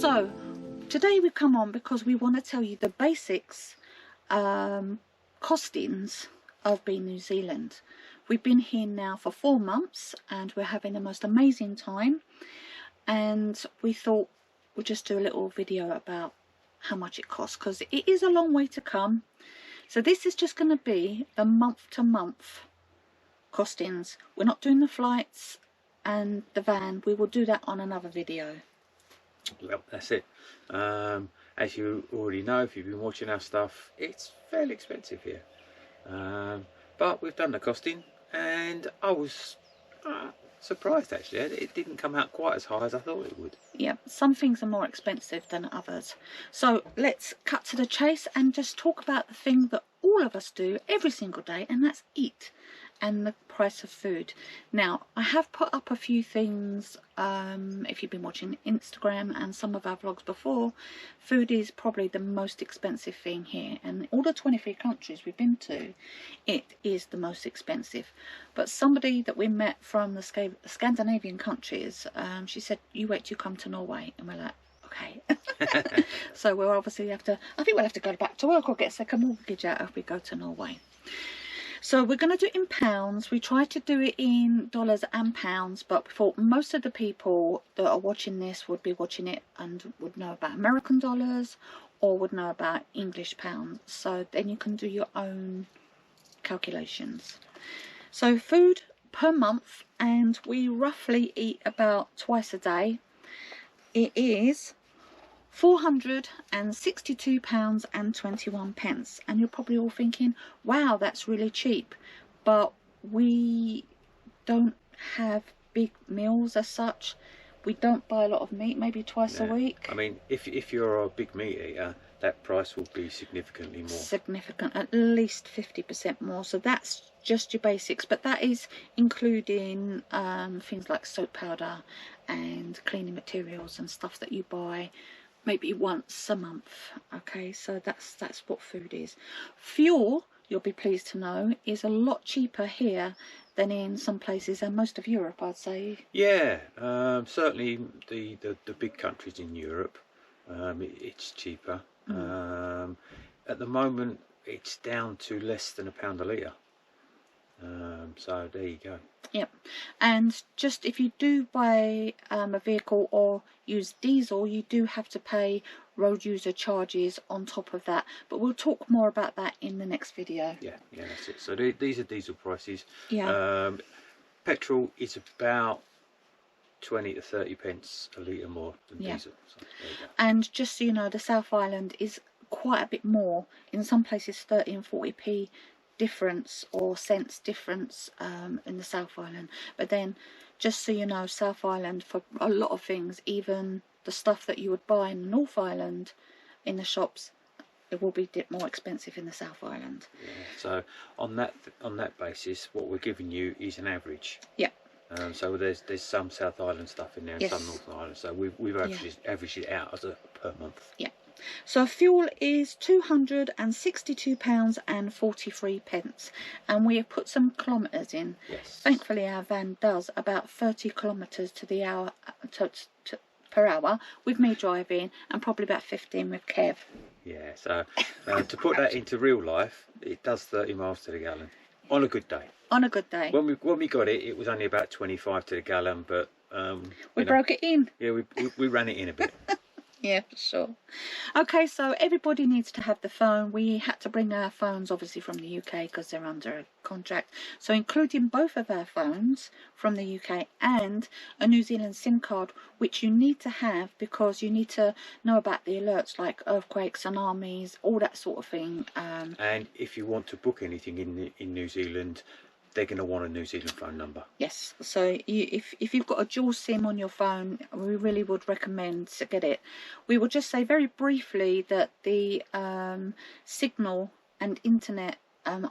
So today we come on because we want to tell you the basics, costings of being New Zealand. We've been here now for 4 months and we're having the most amazing time, and we thought we'd just do a little video about how much it costs, because it is a long way to come. So this is just going to be the month to month costings. We're not doing the flights and the van. We will do that on another video. Well, that's it. As you already know, if you've been watching our stuff, it's fairly expensive here, but we've done the costing and I was surprised actually. It didn't come out quite as high as I thought it would. Yeah, some things are more expensive than others. So let's cut to the chase and just talk about the thing that all of us do every single day, and that's eat, and the price of food. Now, I have put up a few things, if you've been watching Instagram and some of our vlogs before, food is probably the most expensive thing here, and all the 23 countries we've been to, it is the most expensive. But somebody that we met from the Scandinavian countries, she said, you wait till you come to Norway, and we're like, okay. So we'll obviously have to, I think we'll have to go back to work or get a second mortgage out if we go to Norway. So we're going to do it in pounds. We try to do it in dollars and pounds, but we thought most of the people that are watching this would be watching it and would know about American dollars or would know about English pounds. So then you can do your own calculations. So food per month, and we roughly eat about twice a day. It is £462.21, and you're probably all thinking, wow, that's really cheap. But we don't have big meals as such. We don't buy a lot of meat, maybe twice a week. I mean, if you're a big meat eater, that price will be significantly more. Significant, at least 50% more. So that's just your basics, but that is including things like soap powder and cleaning materials and stuff that you buy maybe once a month. Okay, so that's what food is. Fuel, you'll be pleased to know, is a lot cheaper here than in some places and most of Europe, I'd say. Yeah, certainly the big countries in Europe, it's cheaper. At the moment it's down to less than £1 a litre. So there you go. Yep. And just if you do buy a vehicle or use diesel, you do have to pay road user charges on top of that, but we'll talk more about that in the next video. Yeah, that's it. So these are diesel prices. Yeah. Petrol is about 20 to 30 pence a litre more than diesel. So there you go. And just so you know, the South Island is quite a bit more. In some places 30 and 40p difference or cents difference in the South Island. But then just so you know, South Island, for a lot of things, even the stuff that you would buy in the North Island in the shops, it will be more expensive in the South Island. Yeah, so on that basis, what we're giving you is an average. Yeah. So there's some South Island stuff in there and some North Island. So we've actually averaged it out as a per month. Yeah. So fuel is £262.43, and we have put some kilometres in. Yes. Thankfully our van does about 30 kilometres to the hour per hour with me driving, and probably about 15 with Kev. Yeah, so to put that into real life, it does 30 miles to the gallon on a good day. On a good day. When we got it, it was only about 25 to the gallon, but we broke it in. Yeah, we ran it in a bit. Yeah, for sure. Okay, so everybody needs to have the phone. We had to bring our phones obviously from the UK because they're under a contract. So including both of our phones from the UK and a New Zealand SIM card, which you need to have because you need to know about the alerts like earthquakes, tsunamis, all that sort of thing. And if you want to book anything in New Zealand, they're going to want a New Zealand phone number. Yes, so if you've got a dual SIM on your phone, we really would recommend to get it. We will just say very briefly that the signal and internet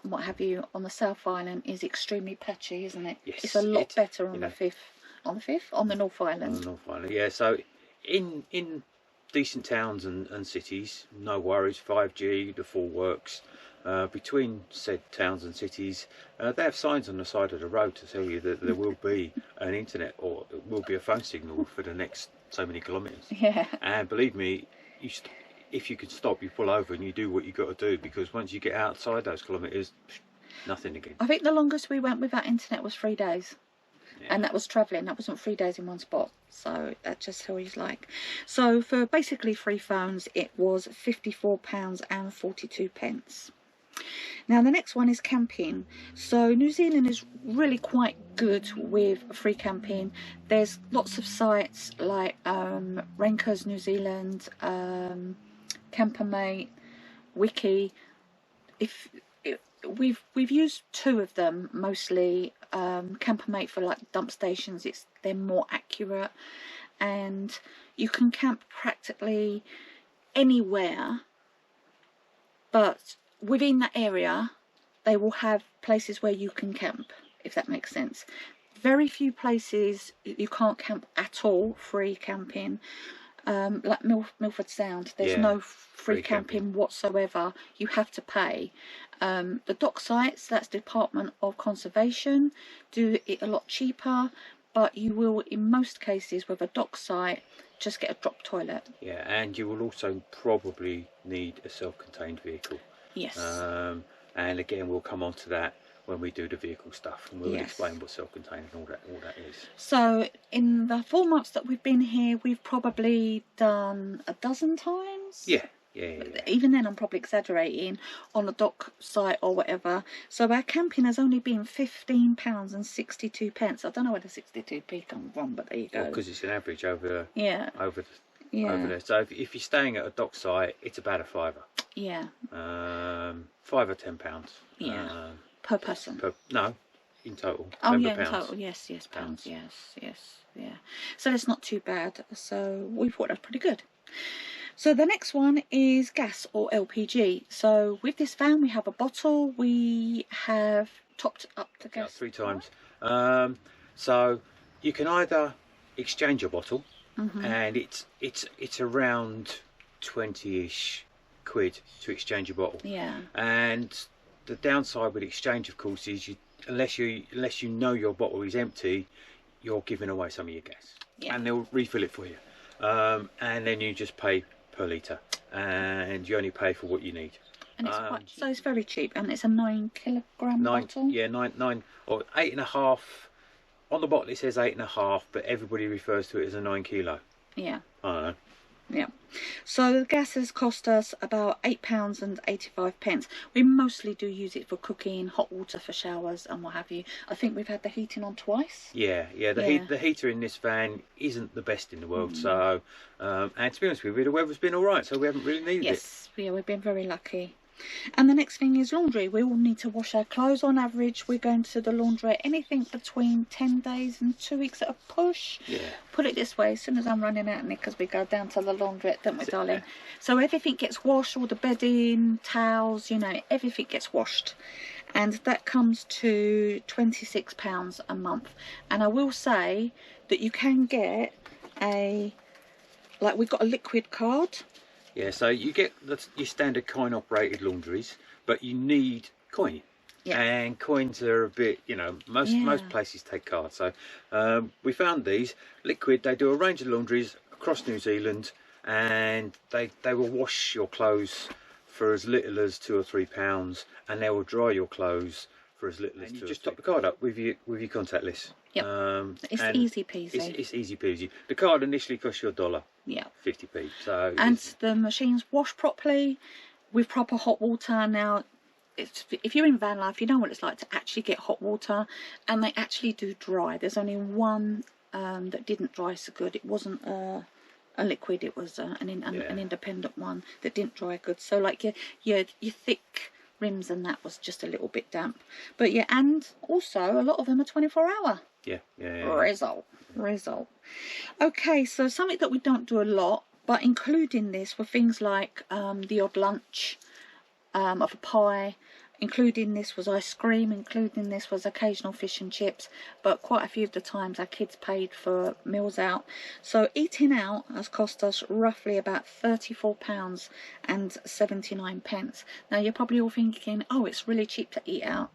what have you on the South Island is extremely patchy, isn't it? Yes, it's a lot better on the North Island. On the North Island, yeah. So in decent towns and cities, no worries, 5G, the full works. Between said towns and cities, they have signs on the side of the road to tell you that there will be an internet or there will be a phone signal for the next so many kilometres. Yeah. And believe me, if you can stop, you pull over and you do what you got to do, because once you get outside those kilometres, nothing again. I think the longest we went without internet was 3 days. Yeah. And that was travelling. That wasn't 3 days in one spot. So that just how he's like. So for basically 3 phones, it was £54.42. Now the next one is camping. So New Zealand is really quite good with free camping. There's lots of sites like Rankers New Zealand, Campermate, Wiki. We've used 2 of them mostly. Campermate for like dump stations, they're more accurate, and you can camp practically anywhere, but within that area they will have places where you can camp, if that makes sense. Very few places you can't camp at all, free camping. Like Milford Sound, there's no free camping whatsoever. You have to pay. The dock sites, that's Department of Conservation, do it a lot cheaper, but you will, in most cases with a dock site, just get a drop toilet. Yeah, and you will also probably need a self-contained vehicle. Yes. And again, we'll come on to that when we do the vehicle stuff, and we'll explain what self-contained and all that is. So in the 4 months that we've been here, we've probably done a dozen times. Yeah. Even then I'm probably exaggerating, on a dock site or whatever. So our camping has only been £15.62. I don't know where the 62p come from, but there you go. Because it's an average over over there. So if you're staying at a dock site, it's about a £5. Yeah. £5 or £10. Yeah. Per person. No, in total. Oh yeah, pounds. in total. Yes, pounds. Yes. Yeah. So that's not too bad. So we thought that was pretty good. So the next one is gas or LPG. So with this van we have a bottle. We have topped up the gas 3 times. So you can either exchange a bottle, and it's around 20-ish quid to exchange a bottle. Yeah. And the downside with exchange, of course, is unless you know your bottle is empty, you're giving away some of your gas, and they'll refill it for you. And then you just pay per litre, and you only pay for what you need. And it's so it's very cheap, and it's a 9 kilogram bottle. Yeah, 9 or 8.5. On the bottle it says 8.5, but everybody refers to it as a 9 kilo. Yeah. I don't know. Yeah. So the gas has cost us about £8.85. We mostly do use it for cooking, hot water for showers and what have you. I think we've had the heating on twice. Yeah. The heater in this van isn't the best in the world. So, and to be honest with you, the weather's been all right, so we haven't really needed it. Yes, yeah, we've been very lucky. And the next thing is laundry. We all need to wash our clothes. On average, we're going to the laundry anything between 10 days and 2 weeks at a push. Yeah. Put it this way, as soon as I'm running out of knickers, we go down to the laundry, don't we, darling? So everything gets washed, all the bedding, towels, you know, everything gets washed. And that comes to £26 a month. And I will say that you can get we've got a liquid card. Yeah, so you get your standard coin-operated laundries, but you need coin. Yeah. And coins are a bit, you know, most places take cards. So we found these liquid. They do a range of laundries across New Zealand, and they will wash your clothes for as little as £2 or £3, and they will dry your clothes for as little as £2. You just top the card up with your contact list. Yep. It's easy peasy. It's easy peasy. The card initially costs you $1. Yeah. 50p. So and the machines wash properly with proper hot water. Now, if you're in Vanlife, you know what it's like to actually get hot water, and they actually do dry. There's only one that didn't dry so good. It wasn't a liquid. It was an independent one that didn't dry good. So like your thick rims and that was just a little bit damp. But yeah, and also a lot of them are 24-hour. Yeah. Result. Okay, so something that we don't do a lot, but including this were things like the odd lunch of a pie. Including this was ice cream. Including this was occasional fish and chips. But quite a few of the times our kids paid for meals out. So eating out has cost us roughly about £34.79. Now you're probably all thinking, oh, it's really cheap to eat out.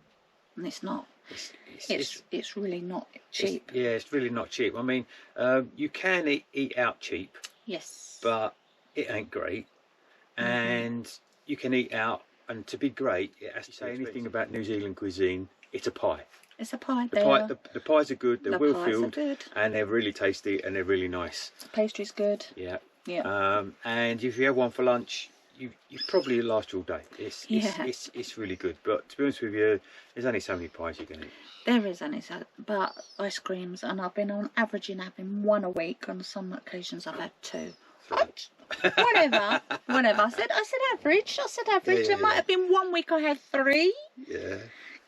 And it's not. It's really not cheap. It's really not cheap. I mean, you can eat out cheap. Yes. But it ain't great. And you can eat out, and to be great, as you say anything about New Zealand cuisine, it's a pie. It's a pie. The pies are good. They're well filled, good. and they're really tasty, and they're really nice. The pastry's good. Yeah. Yeah. And if you have one for lunch, you probably last all day. It's really good. But to be honest with you, there's only so many pies you can eat. There is only so, but ice creams, and I've been on averaging having one a week. On some occasions, I've had two. Whatever. I said average. There might have been one week I had 3. Yeah.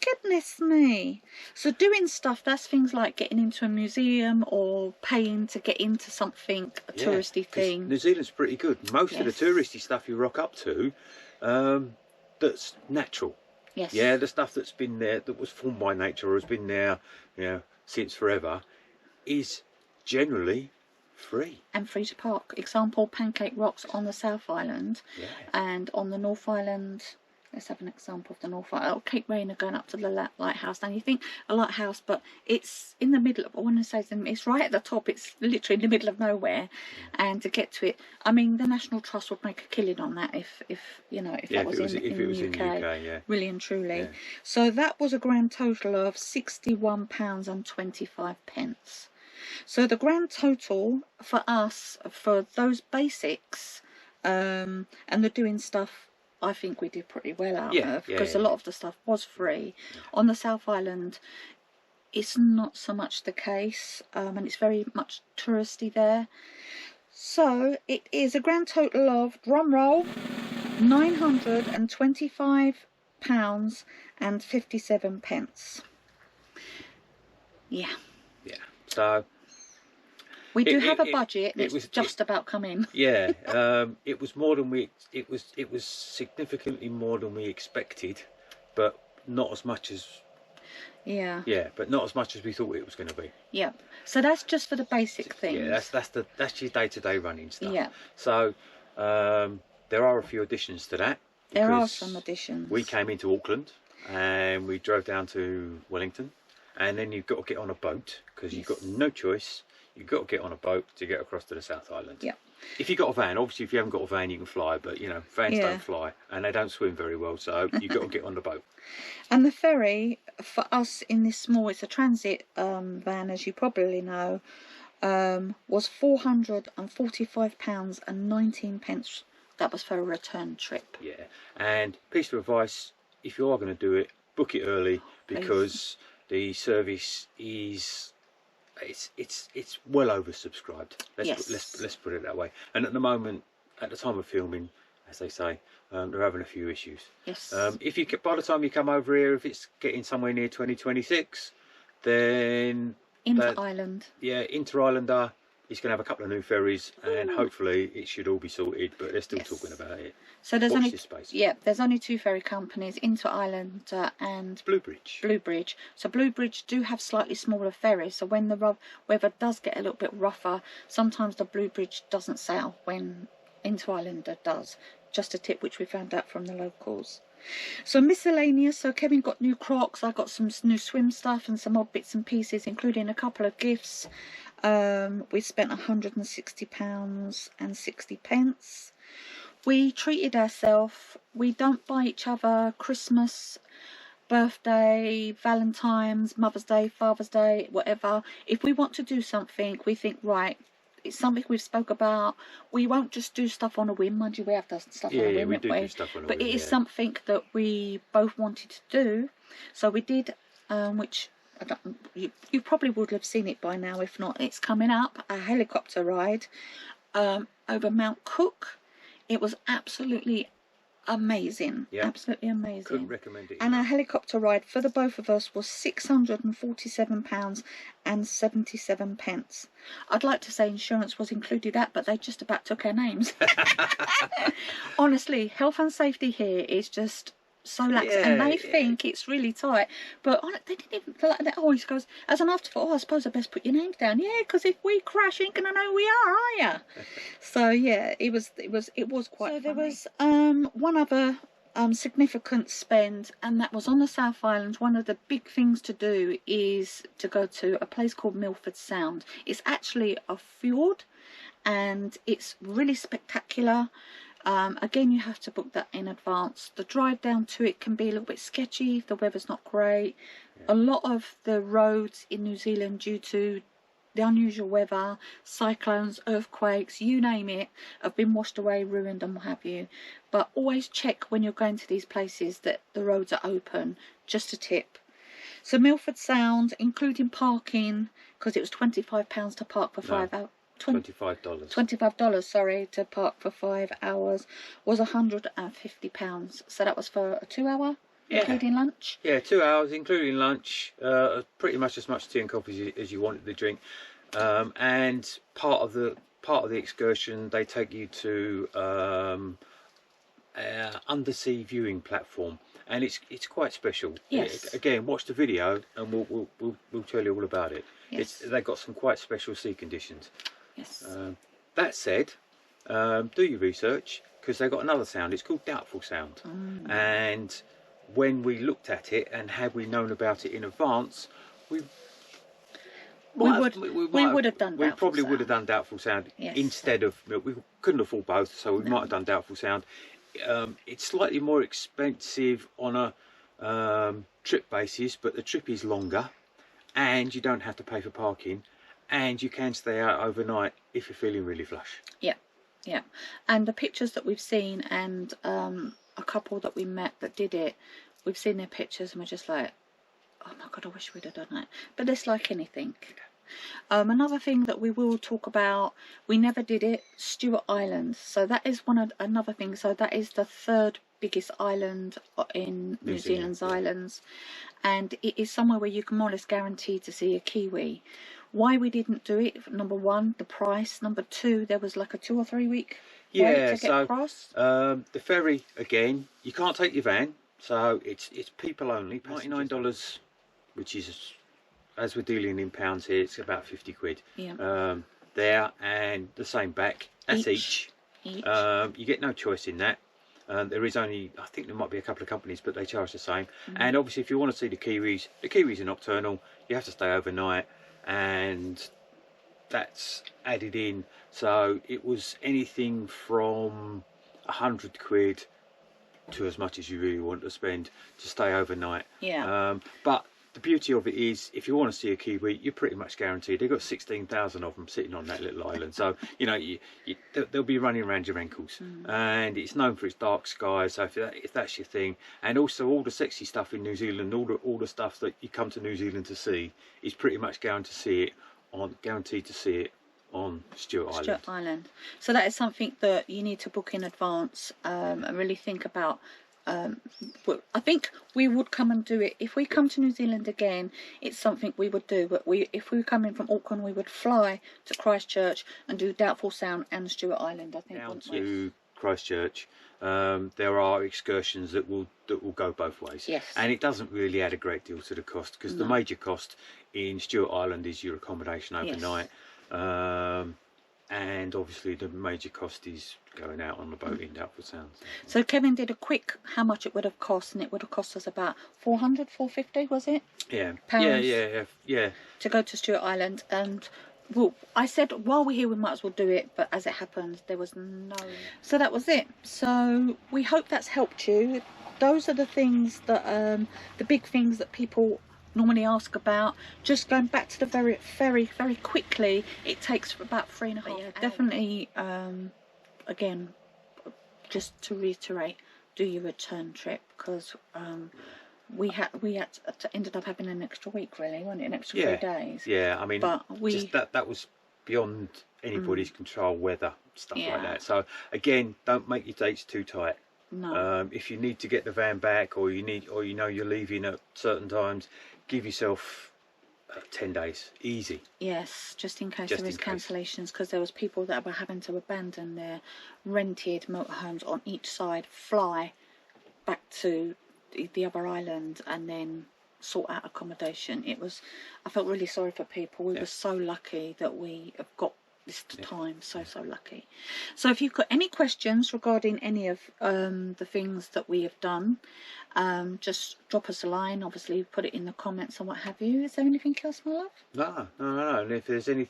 Goodness me. So doing stuff, that's things like getting into a museum or paying to get into something, a touristy thing. New Zealand's pretty good. Most of the touristy stuff you rock up to, that's natural. Yes. Yeah, the stuff that's been there, that was formed by nature or has been there, since forever, is generally free. And free to park. Example, Pancake Rocks on the South Island. Yeah. And on the North Island, let's have an example of the North Island. Cape Rainer going up to the lighthouse. Now you think a lighthouse, but it's in the middle of, I want to say it's right at the top. It's literally in the middle of nowhere. And to get to it, I mean, the National Trust would make a killing on that if that was in the UK. Really and truly. Yeah. So that was a grand total of £61.25. So the grand total for us, for those basics, and the doing stuff, I think we did pretty well out of, because a lot of the stuff was free. On the South Island, it's not so much the case, and it's very much touristy there. So it is a grand total of, drum roll, £925.57. Yeah. Yeah. So we do have a budget. It's just about come in. Yeah. It was more than we. It was significantly more than we expected, but not as much as. Yeah. Yeah, but not as much as we thought it was going to be. Yeah. So that's just for the basic things. Yeah, that's your day-to-day running stuff. Yeah. So there are a few additions to that. There are some additions. We came into Auckland and we drove down to Wellington, and then you've got to get on a boat because you've got no choice. You've got to get on a boat to get across to the South Island. Yeah. If you've got a van, obviously if you haven't got a van you can fly, but vans don't fly and they don't swim very well, so you've got to get on the boat. And the ferry for us in this small, it's a transit van, as you probably know, was £445.19. That was for a return trip. Yeah, and piece of advice, if you are going to do it, book it early, because the service is it's well oversubscribed. Let's put it that way. And at the moment, at the time of filming, as they say, they're having a few issues. Yes. If you by the time you come over here, if it's getting somewhere near 2026, then Inter-Island. Yeah, Inter-Islander is going to have a couple of new ferries, and hopefully it should all be sorted. But they're still talking about it. So there's there's only 2 ferry companies, Inter-Islander and Bluebridge. So Bluebridge do have slightly smaller ferries. So when the weather does get a little bit rougher, sometimes the Bluebridge doesn't sail when Inter-Islander does. Just a tip which we found out from the locals. So miscellaneous. So Kevin got new Crocs. I got some new swim stuff and some odd bits and pieces, including a couple of gifts. We spent £160.60. We treated ourselves. We don't buy each other Christmas, birthday, Valentine's, Mother's Day, Father's Day, whatever. If we want to do something, we think, right, it's something we've spoke about. We won't just do stuff on a whim. Mind you, we have done stuff on a whim. Yeah, we do stuff on a whim. But it is something that we both wanted to do. So we did, which you probably would have seen it by now. If not, it's coming up, a helicopter ride over Mount Cook. It was absolutely amazing. Yeah. Absolutely amazing. Couldn't recommend it. And our helicopter ride for the both of us was £647.77. I'd like to say insurance was included that, but they just about took our names. Honestly, health and safety here is just so lax, and they think it's really tight, but they didn't even like that. Always goes as an afterthought, I suppose I best put your names down. Yeah, because if we crash, you ain't gonna know who we are you? So yeah, it was quite. So there was one other significant spend, and that was on the South Island. One of the big things to do is to go to a place called Milford Sound. It's actually a fjord and it's really spectacular. Again, you have to book that in advance. The drive down to it can be a little bit sketchy if the weather's not great. A lot of the roads in New Zealand, due to the unusual weather, cyclones, earthquakes, you name it, have been washed away, ruined and what have you. But always check when you're going to these places that the roads are open. Just a tip. So Milford Sound, including parking, because it was £25 to park for 5 hours. $25, sorry, to park for 5 hours, was £150. So that was for a 2 hour, including lunch. Yeah, 2 hours including lunch. Pretty much as much tea and coffee as you wanted to drink. And part of the excursion, they take you to undersea viewing platform, and it's quite special. Yes. Again, watch the video and we'll tell you all about it. Yes. They've got some quite special sea conditions. Yes. That said, do your research, because they've got another sound. It's called Doubtful Sound. And when we looked at it, and had we known about it in advance, we would have done. We probably would have done Doubtful Sound instead of. We couldn't afford both, so we might have done Doubtful Sound. It's slightly more expensive on a trip basis, but the trip is longer, and you don't have to pay for parking. And you can stay out overnight if you're feeling really flush. Yeah, yeah. And the pictures that we've seen, and a couple that we met that did it, we've seen their pictures and we're just like, oh my God, I wish we'd have done that. But it's like anything. Another thing that we will talk about, we never did it, Stewart Island. So that is another thing. So that is the third biggest island in New Zealand's islands. And it is somewhere where you can more or less guarantee to see a kiwi. Why we didn't do it, number one, the price. Number two, there was like a 2 or 3 week wait to get across. The ferry, again, you can't take your van, so it's people only. $99, which is, as we're dealing in pounds here, it's about 50 quid. Yeah. There, and the same back. That's each. You get no choice in that. There is only, I think there might be a couple of companies, but they charge the same. And obviously, if you want to see the kiwis are nocturnal. You have to stay overnight, and that's added in. So it was anything from 100 quid to as much as you really want to spend to stay overnight. Yeah. But the beauty of it is, if you want to see a kiwi, you're pretty much guaranteed. They've got 16,000 of them sitting on that little island, so you know they'll be running around your ankles. And it's known for its dark skies. So if that's your thing, and also all the sexy stuff in New Zealand, all the stuff that you come to New Zealand to see, is pretty much guaranteed to see it on Stewart Island. So that is something that you need to book in advance and really think about. I think we would come and do it if we come to New Zealand again. It's something we would do, but if we were coming from Auckland, we would fly to Christchurch and do Doubtful Sound and Stewart Island. I think down to Christchurch. There are excursions that will go both ways. Yes. And it doesn't really add a great deal to the cost, because the major cost in Stewart Island is your accommodation overnight. And obviously the major cost is going out on the boat in Doubtful Sound. So Kevin did a quick how much it would have cost, and it would have cost us about 400, 450, was it? Yeah. Pounds. Yeah. To go to Stewart Island. And well, I said while we're here we might as well do it, but as it happened there was no. So that was it. So we hope that's helped you. Those are the things that the big things that people normally ask about. Just going back to the very quickly, it takes about 3.5 hours. Definitely, again, just to reiterate, do your return trip, because we ended up having an extra week, really, wasn't it? An extra 3 days. Yeah, I mean, but just that was beyond anybody's control, weather, stuff like that. So again, don't make your dates too tight. No. If you need to get the van back, or you know you're leaving at certain times, give yourself 10 days, easy. Yes, just in case there is cancellations, because there was people that were having to abandon their rented motorhomes on each side, fly back to the other island, and then sort out accommodation. I felt really sorry for people. We were so lucky that we have got this time. So lucky. So if you've got any questions regarding any of the things that we have done, just drop us a line. Obviously put it in the comments and what have you. Is there anything else, my love? No. And if there's any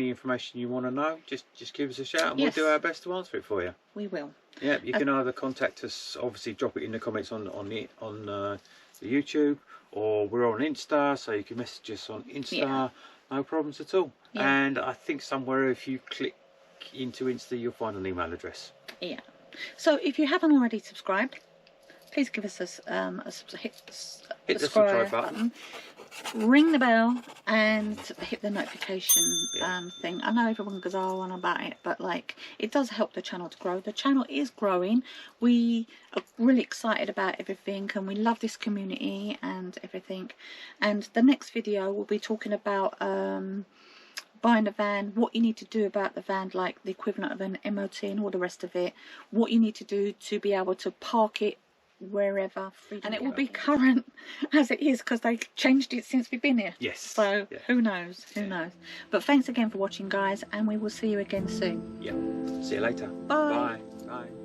information you want to know, just give us a shout and Yes. we'll do our best to answer it for you. We will. Yeah, you can either contact us, obviously drop it in the comments on the YouTube, or we're on Insta, so you can message us on Insta. Yeah. No problems at all. Yeah. And I think somewhere if you click into Insta, you'll find an email address. Yeah. So if you haven't already subscribed, please give us hit the subscribe button. Ring the bell and hit the notification thing. I know everyone goes on about it, but like, it does help the channel to grow. The channel is growing. We are really excited about everything, and we love this community and everything. And the next video we'll be talking about buying a van, what you need to do about the van, like the equivalent of an MOT and all the rest of it, what you need to do to be able to park it wherever, and it will be current as it is, because they changed it since we've been here. Yes. So yeah. Who knows? But thanks again for watching, guys, and we will see you again soon. Yeah. See you later. Bye. Bye.